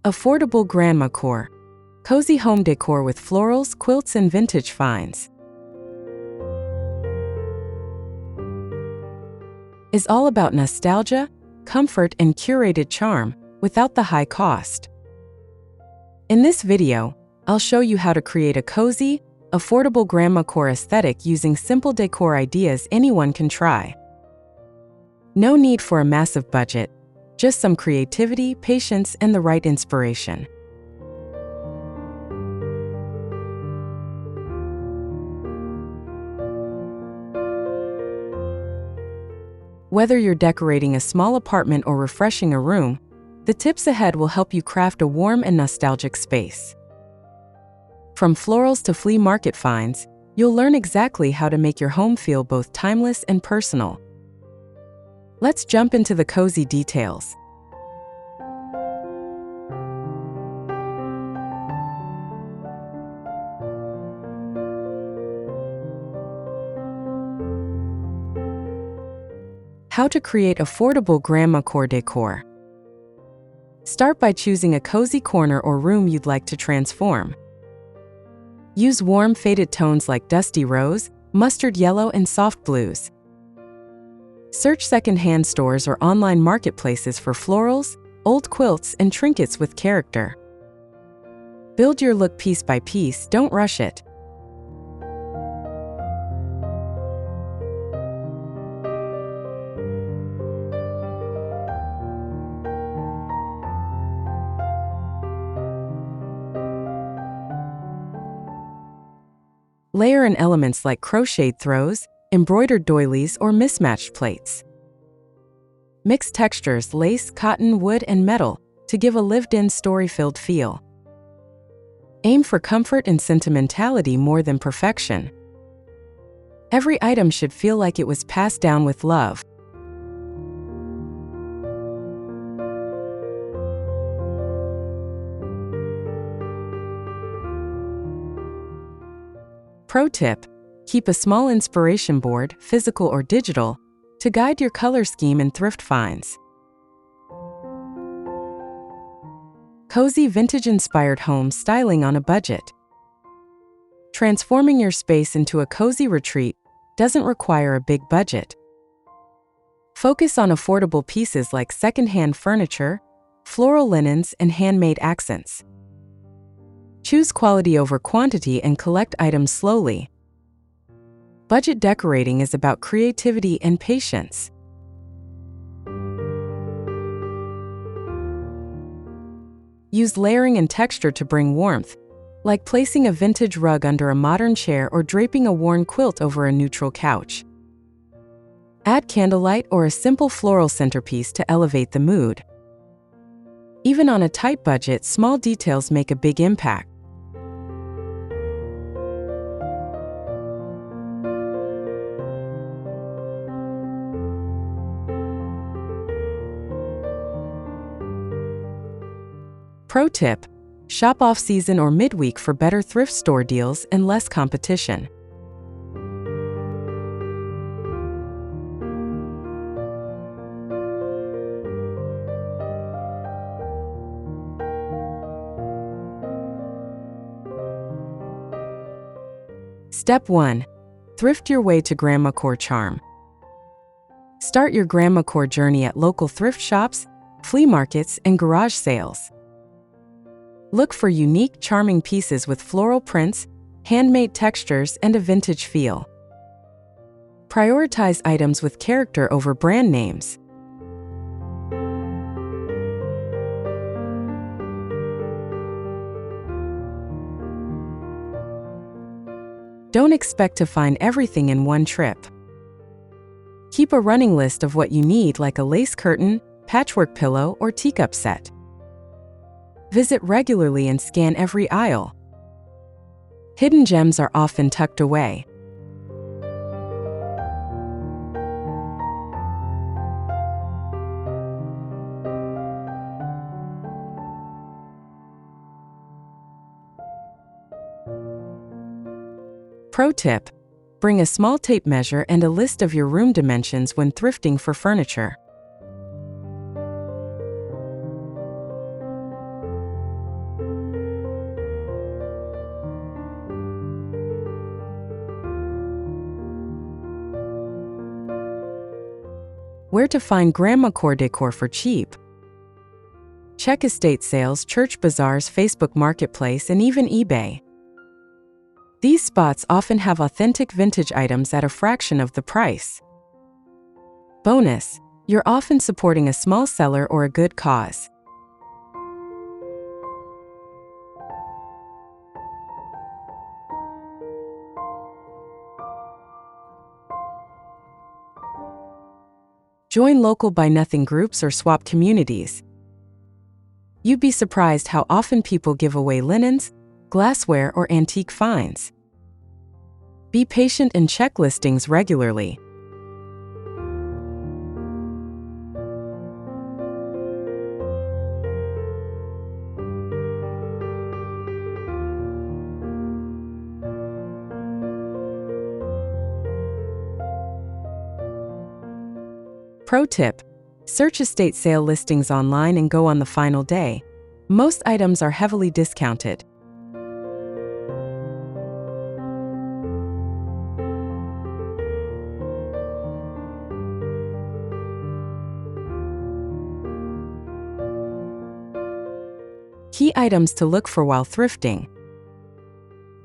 Affordable Grandmacore. Cozy home decor with florals, quilts, and vintage finds. Is all about nostalgia, comfort, and curated charm without the high cost. In this video, I'll show you how to create a cozy, affordable Grandmacore aesthetic using simple decor ideas anyone can try. No need for a massive budget, just some creativity, patience, and the right inspiration. Whether you're decorating a small apartment or refreshing a room, the tips ahead will help you craft a warm and nostalgic space. From florals to flea market finds, you'll learn exactly how to make your home feel both timeless and personal. Let's jump into the cozy details. How to create affordable Grandmacore decor. Start by choosing a cozy corner or room you'd like to transform. Use warm, faded tones like dusty rose, mustard yellow, and soft blues. Search secondhand stores or online marketplaces for florals, old quilts, and trinkets with character. Build your look piece by piece, don't rush it. Layer in elements like crocheted throws, embroidered doilies, or mismatched plates. Mix textures, lace, cotton, wood, and metal to give a lived-in, story-filled feel. Aim for comfort and sentimentality more than perfection. Every item should feel like it was passed down with love. Pro tip: keep a small inspiration board, physical or digital, to guide your color scheme and thrift finds. Cozy vintage-inspired home styling on a budget. Transforming your space into a cozy retreat doesn't require a big budget. Focus on affordable pieces like secondhand furniture, floral linens, and handmade accents. Choose quality over quantity and collect items slowly. Budget decorating is about creativity and patience. Use layering and texture to bring warmth, like placing a vintage rug under a modern chair or draping a worn quilt over a neutral couch. Add candlelight or a simple floral centerpiece to elevate the mood. Even on a tight budget, small details make a big impact. Pro tip: shop off-season or midweek for better thrift store deals and less competition. Step 1. Thrift your way to Grandmacore charm. Start your Grandmacore journey at local thrift shops, flea markets, and garage sales. Look for unique, charming pieces with floral prints, handmade textures, and a vintage feel. Prioritize items with character over brand names. Don't expect to find everything in one trip. Keep a running list of what you need, like a lace curtain, patchwork pillow, or teacup set. Visit regularly and scan every aisle. Hidden gems are often tucked away. Pro tip: bring a small tape measure and a list of your room dimensions when thrifting for furniture. Where to find Grandmacore decor for cheap? Check estate sales, church bazaars, Facebook Marketplace, and even eBay. These spots often have authentic vintage items at a fraction of the price. Bonus: you're often supporting a small seller or a good cause. Join local Buy Nothing groups or swap communities. You'd be surprised how often people give away linens, glassware, or antique finds. Be patient and check listings regularly. Pro tip: search estate sale listings online and go on the final day. Most items are heavily discounted. Key items to look for while thrifting.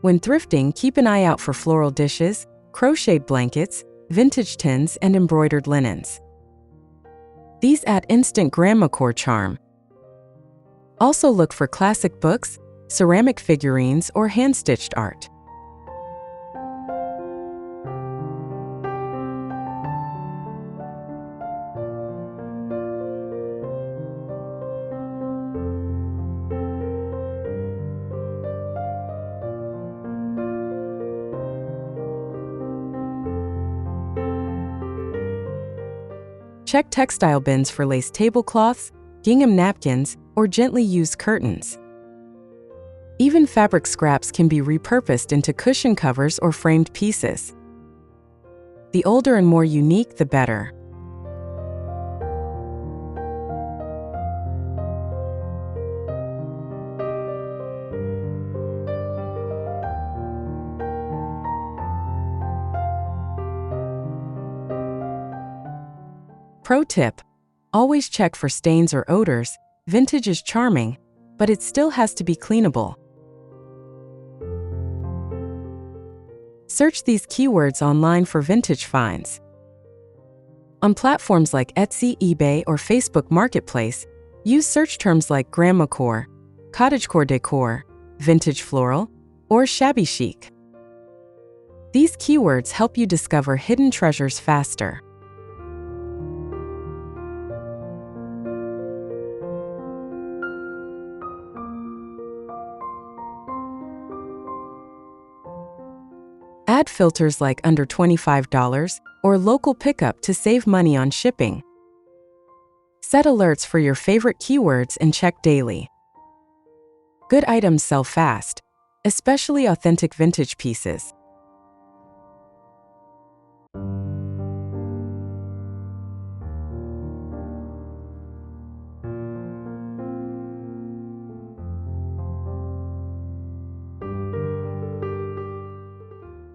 When thrifting, keep an eye out for floral dishes, crocheted blankets, vintage tins, and embroidered linens. These add instant Grandmacore charm. Also look for classic books, ceramic figurines, or hand-stitched art. Check textile bins for lace tablecloths, gingham napkins, or gently used curtains. Even fabric scraps can be repurposed into cushion covers or framed pieces. The older and more unique, the better. Pro tip: always check for stains or odors. Vintage is charming, but it still has to be cleanable. Search these keywords online for vintage finds. On platforms like Etsy, eBay, or Facebook Marketplace, use search terms like Grandmacore, Cottagecore decor, vintage floral, or shabby chic. These keywords help you discover hidden treasures faster. Add filters like under $25 or local pickup to save money on shipping. Set alerts for your favorite keywords and check daily. Good items sell fast, especially authentic vintage pieces.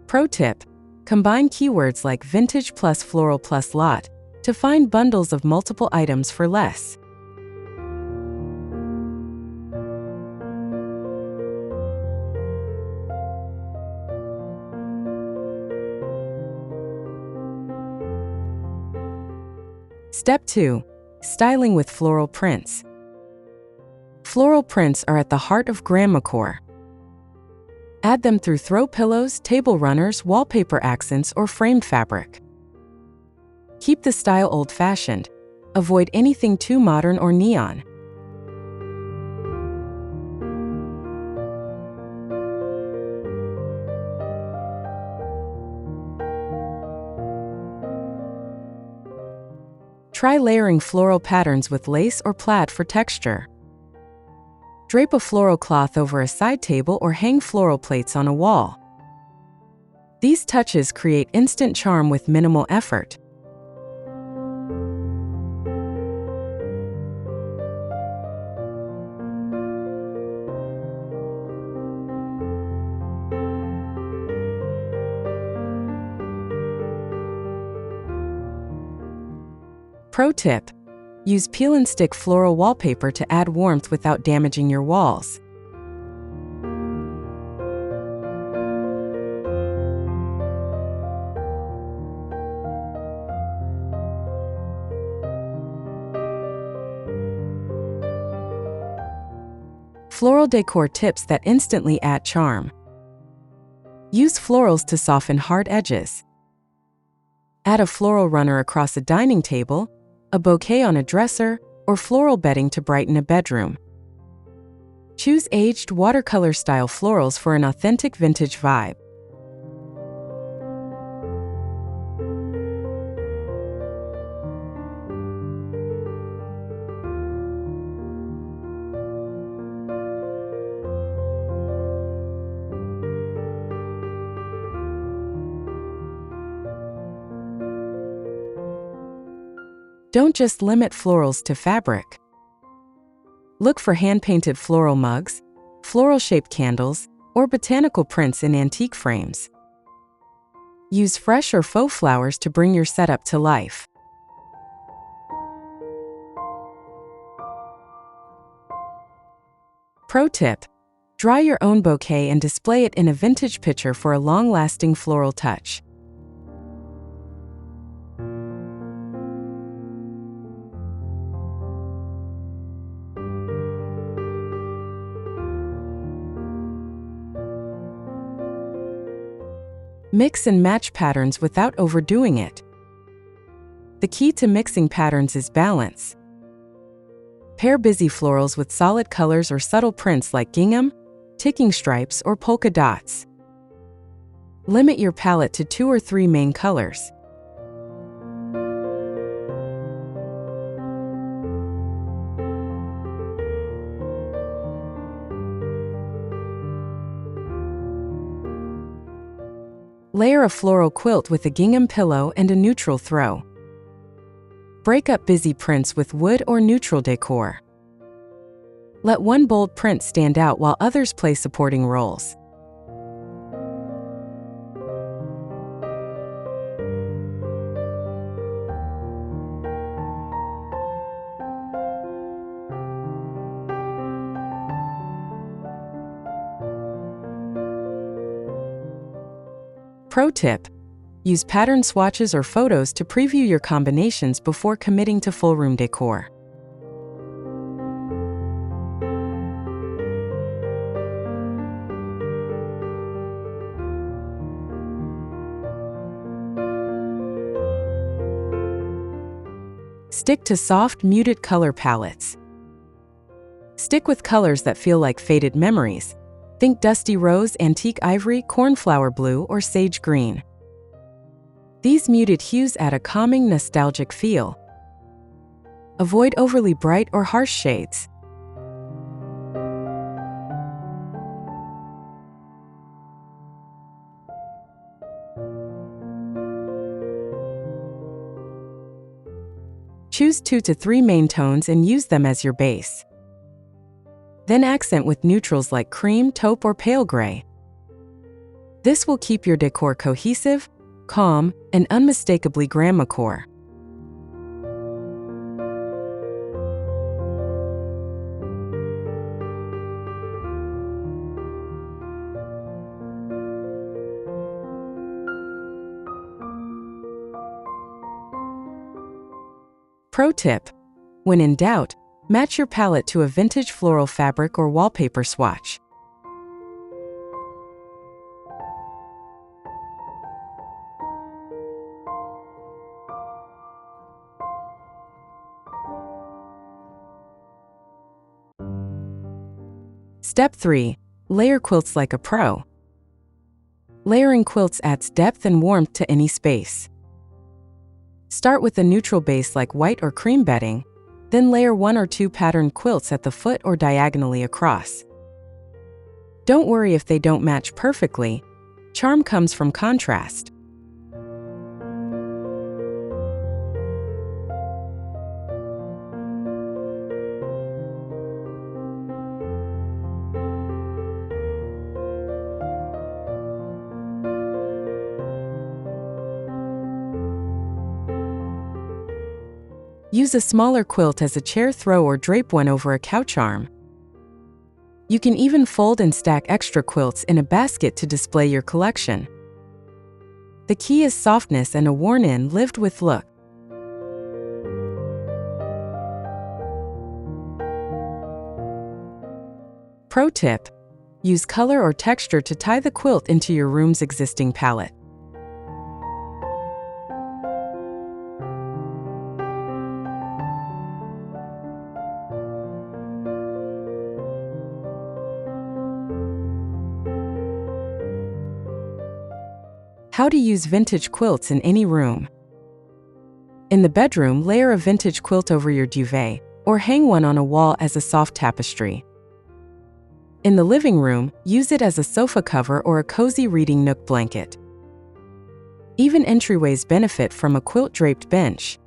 Pro tip: combine keywords like vintage plus floral plus lot to find bundles of multiple items for less. Step 2. Styling with floral prints. Floral prints are at the heart of Grandmacore. Add them through throw pillows, table runners, wallpaper accents, or framed fabric. Keep the style old-fashioned. Avoid anything too modern or neon. Try layering floral patterns with lace or plaid for texture. Drape a floral cloth over a side table or hang floral plates on a wall. These touches create instant charm with minimal effort. Pro tip: use peel and stick floral wallpaper to add warmth without damaging your walls. Floral decor tips that instantly add charm. Use florals to soften hard edges. Add a floral runner across a dining table, a bouquet on a dresser, or floral bedding to brighten a bedroom. Choose aged watercolor-style florals for an authentic vintage vibe. Don't just limit florals to fabric. Look for hand-painted floral mugs, floral-shaped candles, or botanical prints in antique frames. Use fresh or faux flowers to bring your setup to life. Pro tip: draw your own bouquet and display it in a vintage pitcher for a long-lasting floral touch. Mix and match patterns without overdoing it. The key to mixing patterns is balance. Pair busy florals with solid colors or subtle prints like gingham, ticking stripes, or polka dots. Limit your palette to 2 or 3 main colors. Layer a floral quilt with a gingham pillow and a neutral throw. Break up busy prints with wood or neutral decor. Let one bold print stand out while others play supporting roles. Pro tip: use pattern swatches or photos to preview your combinations before committing to full room decor. Stick to soft, muted color palettes. Stick with colors that feel like faded memories. Think dusty rose, antique ivory, cornflower blue, or sage green. These muted hues add a calming, nostalgic feel. Avoid overly bright or harsh shades. Choose 2 to 3 main tones and use them as your base. Then accent with neutrals like cream, taupe, or pale gray. This will keep your decor cohesive, calm, and unmistakably Grandmacore. Pro tip: when in doubt, match your palette to a vintage floral fabric or wallpaper swatch. Step 3. Layer quilts like a pro. Layering quilts adds depth and warmth to any space. Start with a neutral base like white or cream bedding, then layer 1 or 2 patterned quilts at the foot or diagonally across. Don't worry if they don't match perfectly. Charm comes from contrast. Use a smaller quilt as a chair throw or drape one over a couch arm. You can even fold and stack extra quilts in a basket to display your collection. The key is softness and a worn-in, lived-with look. Pro tip: use color or texture to tie the quilt into your room's existing palette. How to use vintage quilts in any room. In the bedroom, layer a vintage quilt over your duvet, or hang one on a wall as a soft tapestry. In the living room, use it as a sofa cover or a cozy reading nook blanket. Even entryways benefit from a quilt-draped bench.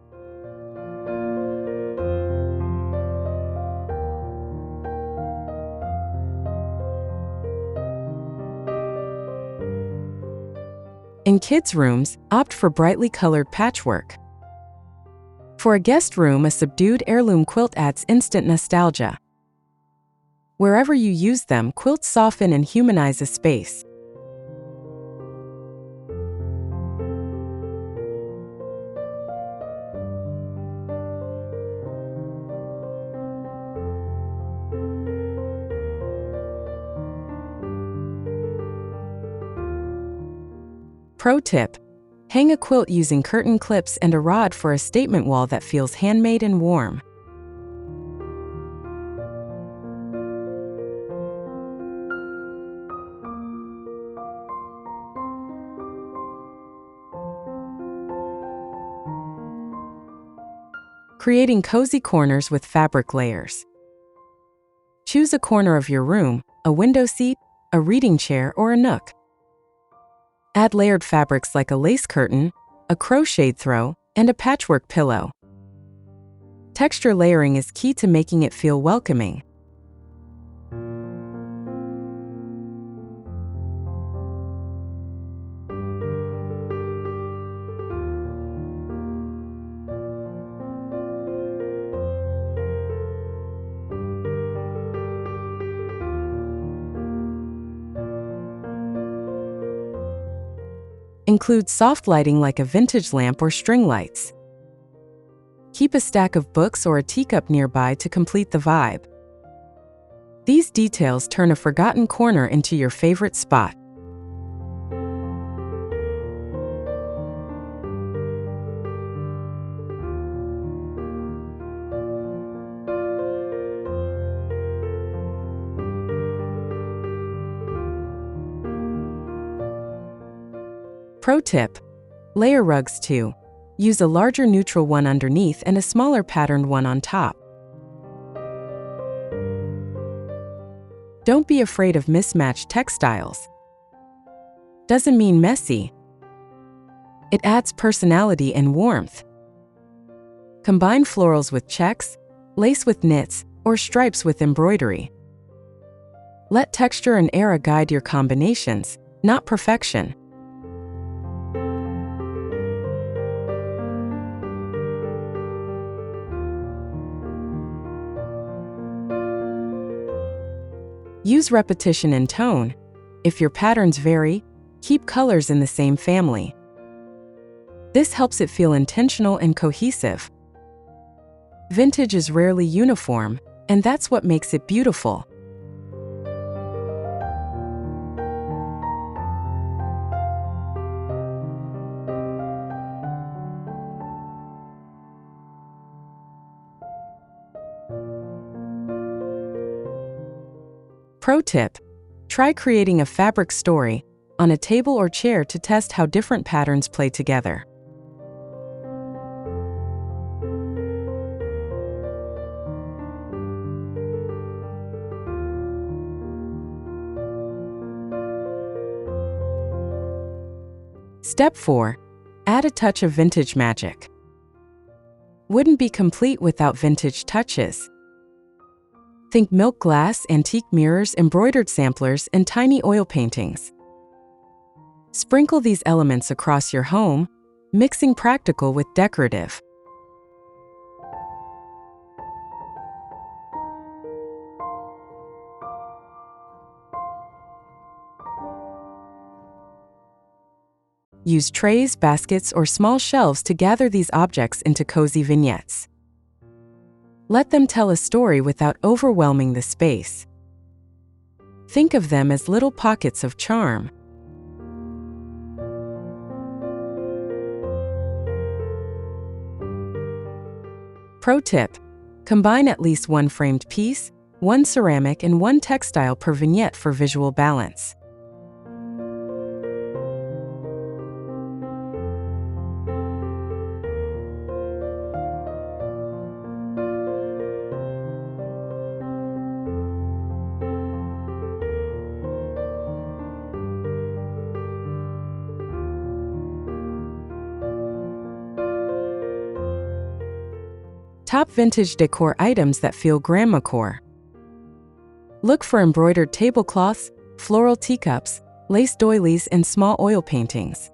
In kids' rooms, opt for brightly colored patchwork. For a guest room, a subdued heirloom quilt adds instant nostalgia. Wherever you use them, quilts soften and humanize a space. Pro tip: hang a quilt using curtain clips and a rod for a statement wall that feels handmade and warm. Creating cozy corners with fabric layers. Choose a corner of your room, a window seat, a reading chair, or a nook. Add layered fabrics like a lace curtain, a crocheted throw, and a patchwork pillow. Texture layering is key to making it feel welcoming. Include soft lighting like a vintage lamp or string lights. Keep a stack of books or a teacup nearby to complete the vibe. These details turn a forgotten corner into your favorite spot. Pro tip: layer rugs too. Use a larger neutral one underneath and a smaller patterned one on top. Don't be afraid of mismatched textiles. Doesn't mean messy. It adds personality and warmth. Combine florals with checks, lace with knits, or stripes with embroidery. Let texture and era guide your combinations, not perfection. Use repetition and tone. If your patterns vary, keep colors in the same family. This helps it feel intentional and cohesive. Vintage is rarely uniform, and that's what makes it beautiful. Pro tip: try creating a fabric story on a table or chair to test how different patterns play together. Step 4. Add a touch of vintage magic. Wouldn't be complete without vintage touches. Think milk glass, antique mirrors, embroidered samplers, and tiny oil paintings. Sprinkle these elements across your home, mixing practical with decorative. Use trays, baskets, or small shelves to gather these objects into cozy vignettes. Let them tell a story without overwhelming the space. Think of them as little pockets of charm. Pro tip: combine at least one framed piece, one ceramic, and one textile per vignette for visual balance. Top vintage decor items that feel Grandmacore. Look for embroidered tablecloths, floral teacups, lace doilies, and small oil paintings.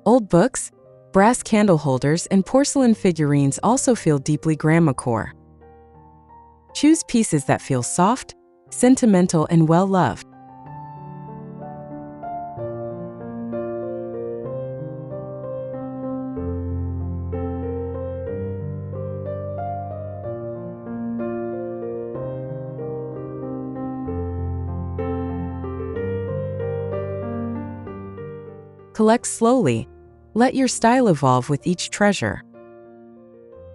Old books, brass candle holders, and porcelain figurines also feel deeply Grandmacore. Choose pieces that feel soft, sentimental, and well-loved. Collect slowly. Let your style evolve with each treasure.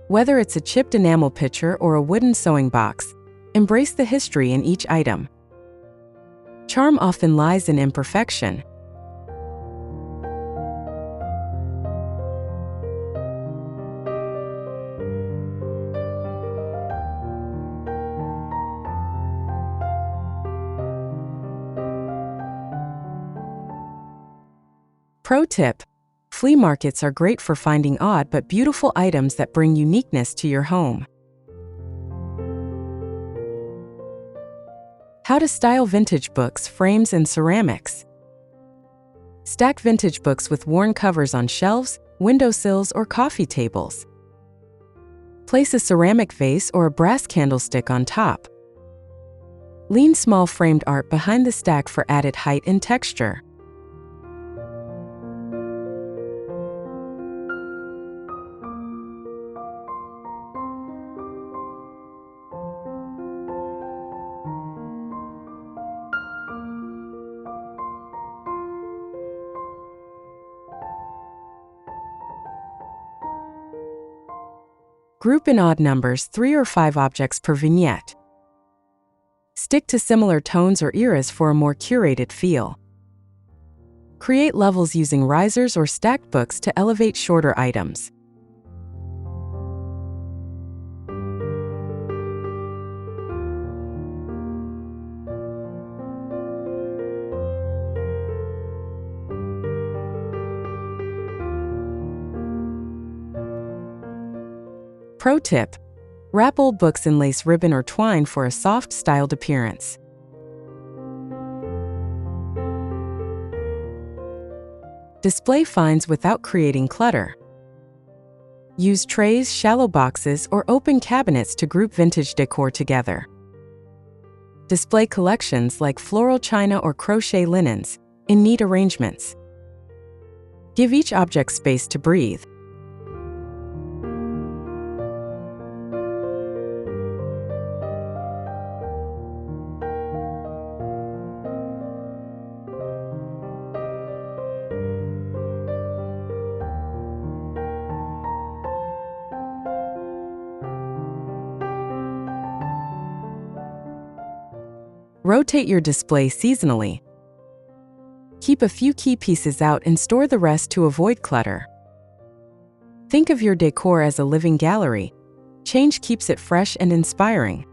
Whether it's a chipped enamel pitcher or a wooden sewing box, embrace the history in each item. Charm often lies in imperfection. Pro tip: flea markets are great for finding odd but beautiful items that bring uniqueness to your home. How to style vintage books, frames, and ceramics. Stack vintage books with worn covers on shelves, windowsills, or coffee tables. Place a ceramic vase or a brass candlestick on top. Lean small framed art behind the stack for added height and texture. Group in odd numbers, 3 or 5 objects per vignette. Stick to similar tones or eras for a more curated feel. Create levels using risers or stacked books to elevate shorter items. Pro tip: wrap old books in lace ribbon or twine for a soft, styled appearance. Display finds without creating clutter. Use trays, shallow boxes, or open cabinets to group vintage decor together. Display collections like floral china or crochet linens in neat arrangements. Give each object space to breathe. Rotate your display seasonally. Keep a few key pieces out and store the rest to avoid clutter. Think of your decor as a living gallery. Change keeps it fresh and inspiring.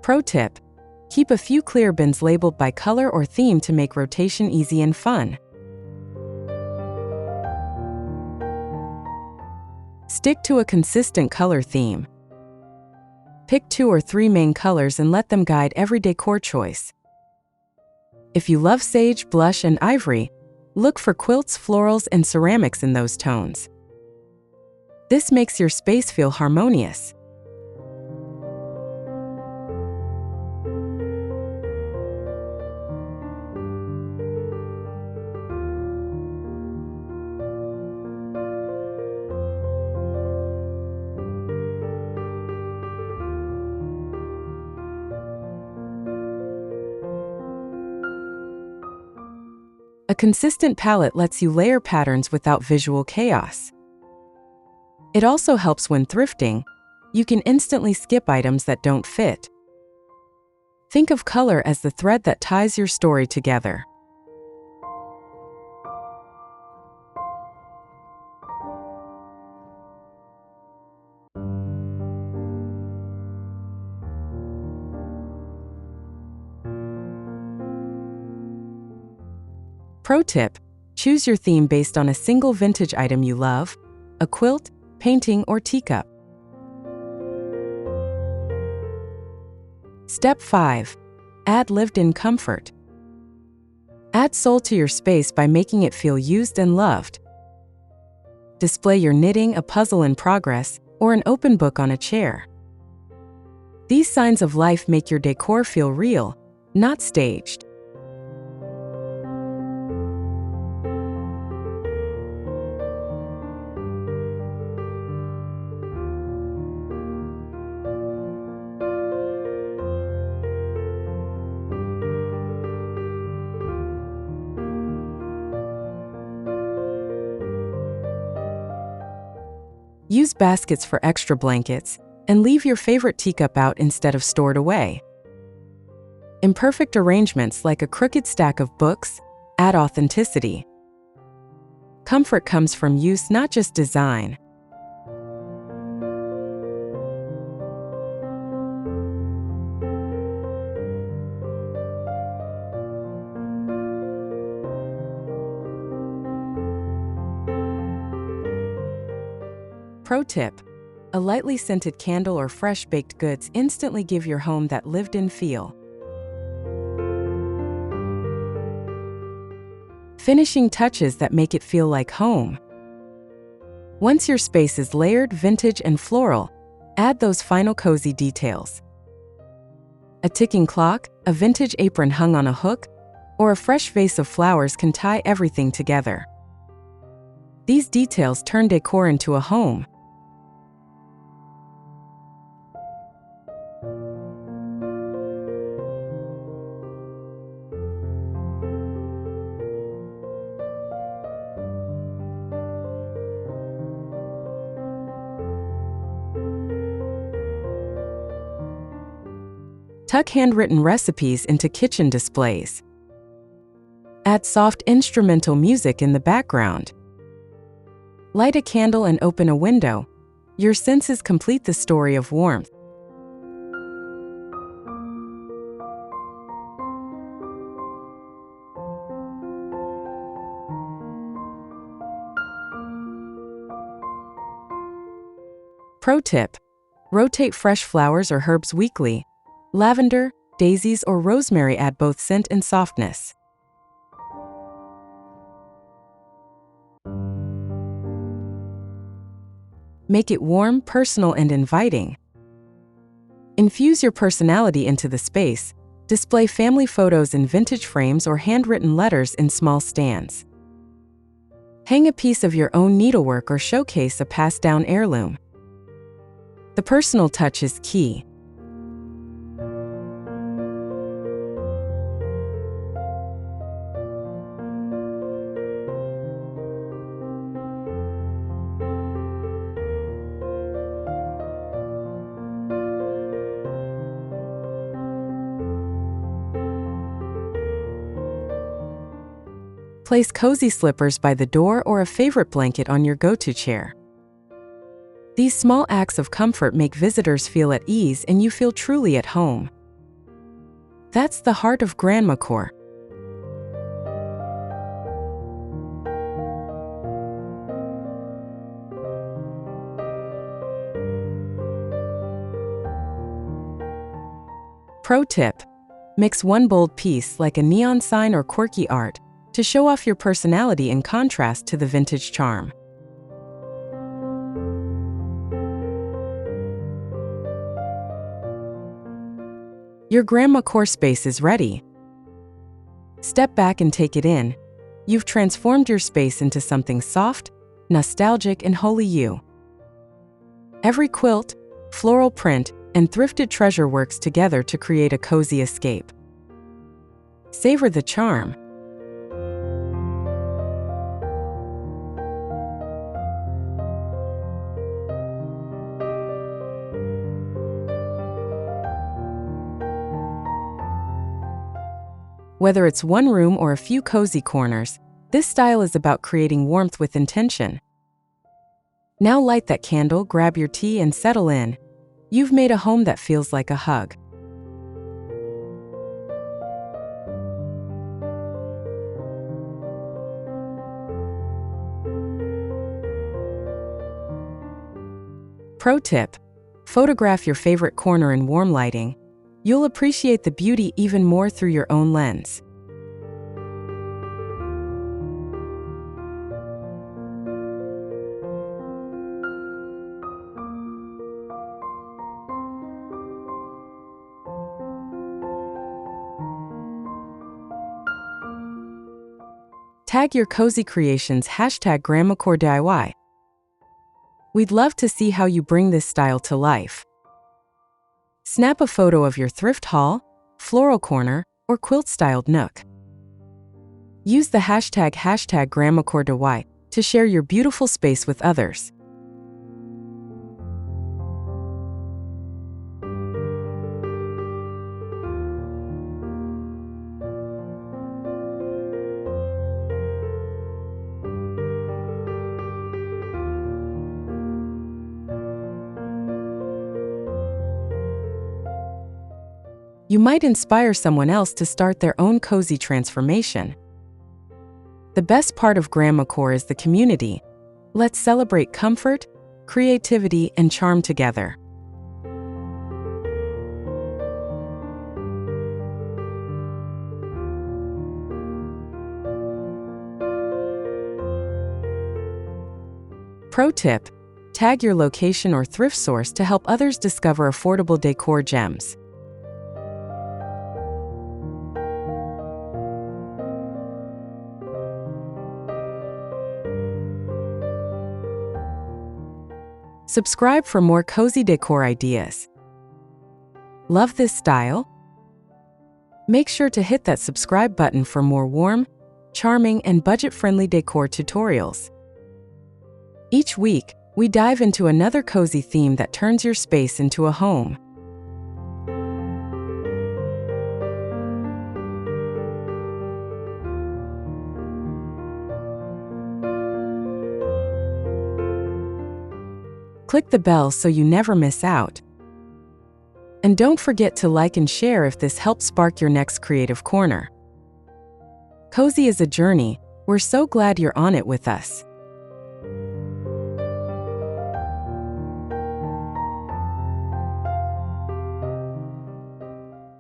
Pro tip: keep a few clear bins labeled by color or theme to make rotation easy and fun. Stick to a consistent color theme. Pick 2 or 3 main colors and let them guide every decor choice. If you love sage, blush, and ivory, look for quilts, florals, and ceramics in those tones. This makes your space feel harmonious. A consistent palette lets you layer patterns without visual chaos. It also helps when thrifting. You can instantly skip items that don't fit. Think of color as the thread that ties your story together. Pro tip: choose your theme based on a single vintage item you love, a quilt, painting, or teacup. Step 5. Add lived-in comfort. Add soul to your space by making it feel used and loved. Display your knitting, a puzzle in progress, or an open book on a chair. These signs of life make your decor feel real, not staged. Use baskets for extra blankets, and leave your favorite teacup out instead of stored away. Imperfect arrangements like a crooked stack of books add authenticity. Comfort comes from use, not just design. Pro tip: a lightly scented candle or fresh baked goods instantly give your home that lived-in feel. Finishing touches that make it feel like home. Once your space is layered, vintage, and floral, add those final cozy details. A ticking clock, a vintage apron hung on a hook, or a fresh vase of flowers can tie everything together. These details turn decor into a home. Tuck handwritten recipes into kitchen displays. Add soft instrumental music in the background. Light a candle and open a window. Your senses complete the story of warmth. Pro tip: rotate fresh flowers or herbs weekly. Lavender, daisies, or rosemary add both scent and softness. Make it warm, personal, and inviting. Infuse your personality into the space. Display family photos in vintage frames or handwritten letters in small stands. Hang a piece of your own needlework or showcase a passed-down heirloom. The personal touch is key. Place cozy slippers by the door or a favorite blanket on your go-to chair. These small acts of comfort make visitors feel at ease and you feel truly at home. That's the heart of Grandmacore. Pro tip: Mix one bold piece like a neon sign or quirky art to show off your personality in contrast to the vintage charm. Your Grandmacore space is ready. Step back and take it in. You've transformed your space into something soft, nostalgic, and wholly you. Every quilt, floral print, and thrifted treasure works together to create a cozy escape. Savor the charm. Whether it's one room or a few cozy corners, this style is about creating warmth with intention. Now light that candle, grab your tea, and settle in. You've made a home that feels like a hug. Pro tip: photograph your favorite corner in warm lighting. You'll appreciate the beauty even more through your own lens. Tag your cozy creations #GrandmacoreDIY. We'd love to see how you bring this style to life. Snap a photo of your thrift haul, floral corner, or quilt-styled nook. Use the #GrandmacoreDIY to share your beautiful space with others. You might inspire someone else to start their own cozy transformation. The best part of Grandmacore is the community. Let's celebrate comfort, creativity, and charm together. Pro tip: tag your location or thrift source to help others discover affordable decor gems. Subscribe for more cozy decor ideas. Love this style? Make sure to hit that subscribe button for more warm, charming, and budget-friendly decor tutorials. Each week, we dive into another cozy theme that turns your space into a home. Click the bell so you never miss out. And don't forget to like and share if this helps spark your next creative corner. Cozy is a journey. We're so glad you're on it with us.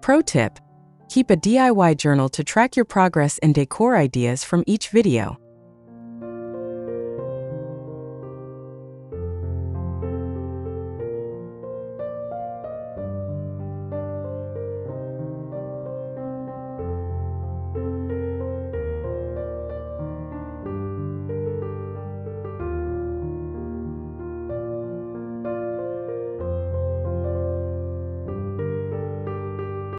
Pro tip: keep a DIY journal to track your progress and decor ideas from each video.